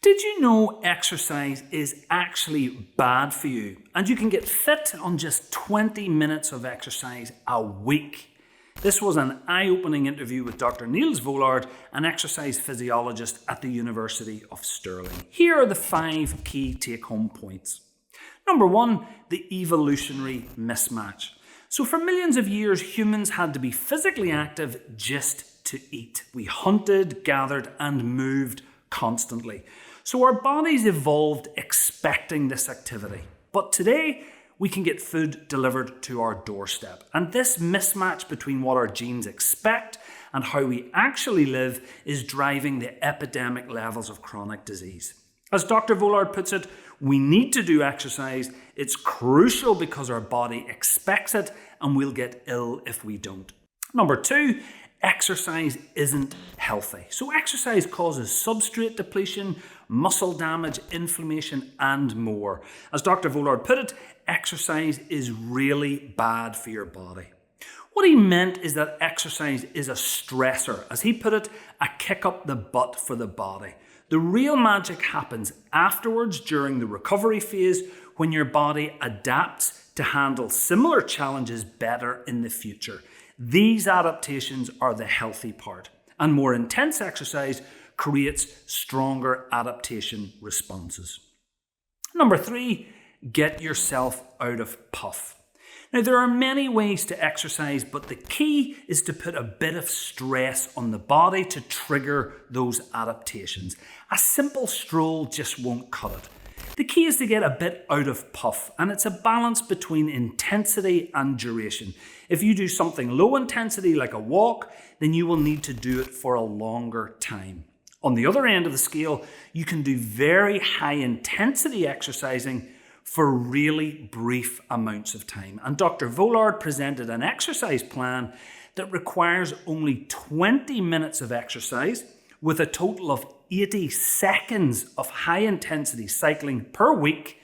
Did you know exercise is actually bad for you and you can get fit on just 20 minutes of exercise a week? This was an eye-opening interview with Dr. Niels Vollaard, an exercise physiologist at the University of Stirling. Here are the 5 key take-home points. Number 1, the evolutionary mismatch. So for millions of years, humans had to be physically active just to eat. We hunted, gathered, and moved constantly. So our bodies evolved expecting this activity. But today, we can get food delivered to our doorstep. And this mismatch between what our genes expect and how we actually live is driving the epidemic levels of chronic disease. As Dr. Vollaard puts it, we need to do exercise. It's crucial because our body expects it and we'll get ill if we don't. Number 2, exercise isn't healthy. So exercise causes substrate depletion, muscle damage, inflammation, and more. As Dr. Vollaard put it, exercise is really bad for your body. What he meant is that exercise is a stressor. As he put it, a kick up the butt for the body. The real magic happens afterwards during the recovery phase when your body adapts to handle similar challenges better in the future. These adaptations are the healthy part, and more intense exercise creates stronger adaptation responses. Number 3, get yourself out of puff. Now, there are many ways to exercise, but the key is to put a bit of stress on the body to trigger those adaptations. A simple stroll just won't cut it. The key is to get a bit out of puff, and it's a balance between intensity and duration. If you do something low intensity like a walk, then you will need to do it for a longer time. On the other end of the scale, you can do very high intensity exercising for really brief amounts of time. And Dr. Vollaard presented an exercise plan that requires only 20 minutes of exercise with a total of 80 seconds of high intensity cycling per week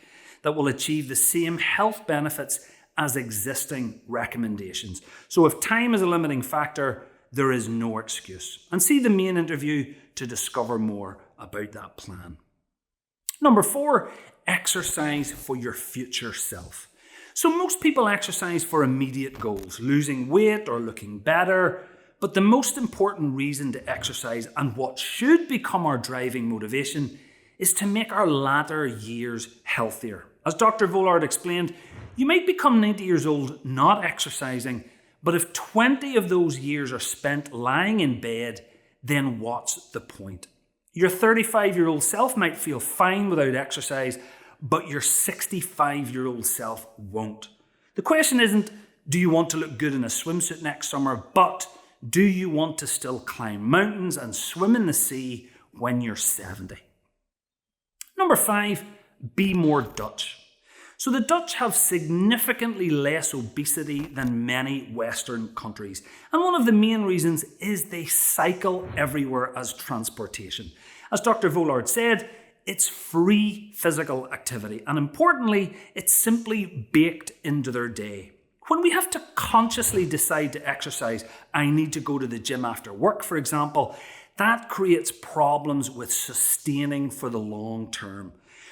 that will achieve the same health benefits as existing recommendations. So if time is a limiting factor, there is no excuse. And see the main interview to discover more about that plan. Number 4, exercise for your future self. So most people exercise for immediate goals, losing weight or looking better. But the most important reason to exercise, and what should become our driving motivation, is to make our latter years healthier. As Dr. Vollaard explained, you might become 90 years old not exercising, but if 20 of those years are spent lying in bed, then what's the point? Your 35-year-old self might feel fine without exercise, but your 65-year-old self won't. The question isn't, do you want to look good in a swimsuit next summer, but do you want to still climb mountains and swim in the sea when you're 70? Number 5, be more Dutch. So the Dutch have significantly less obesity than many Western countries. And one of the main reasons is they cycle everywhere as transportation. As Dr. Vollaard said, it's free physical activity. And importantly, it's simply baked into their day. When we have to consciously decide to exercise, I need to go to the gym after work, for example, that creates problems with sustaining for the long term.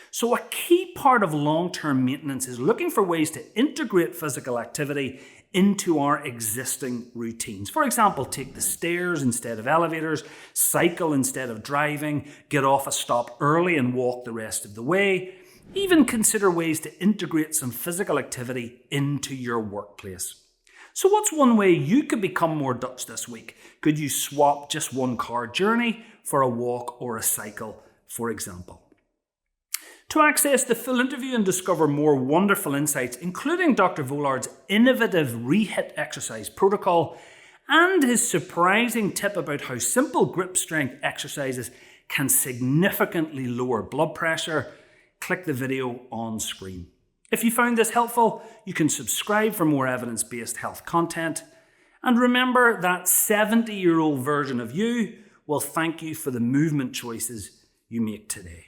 So a key part of long-term maintenance is looking for ways to integrate physical activity into our existing routines. For example, take the stairs instead of elevators, cycle instead of driving, get off a stop early and walk the rest of the way. Even consider ways to integrate some physical activity into your workplace. So what's one way you could become more Dutch this week? Could you swap just one car journey for a walk or a cycle, for example? To access the full interview and discover more wonderful insights, including Dr. Vollard's innovative ReHIT exercise protocol and his surprising tip about how simple grip strength exercises can significantly lower blood pressure, click the video on screen. If you found this helpful, you can subscribe for more evidence-based health content. And remember that 70-year-old version of you will thank you for the movement choices you make today.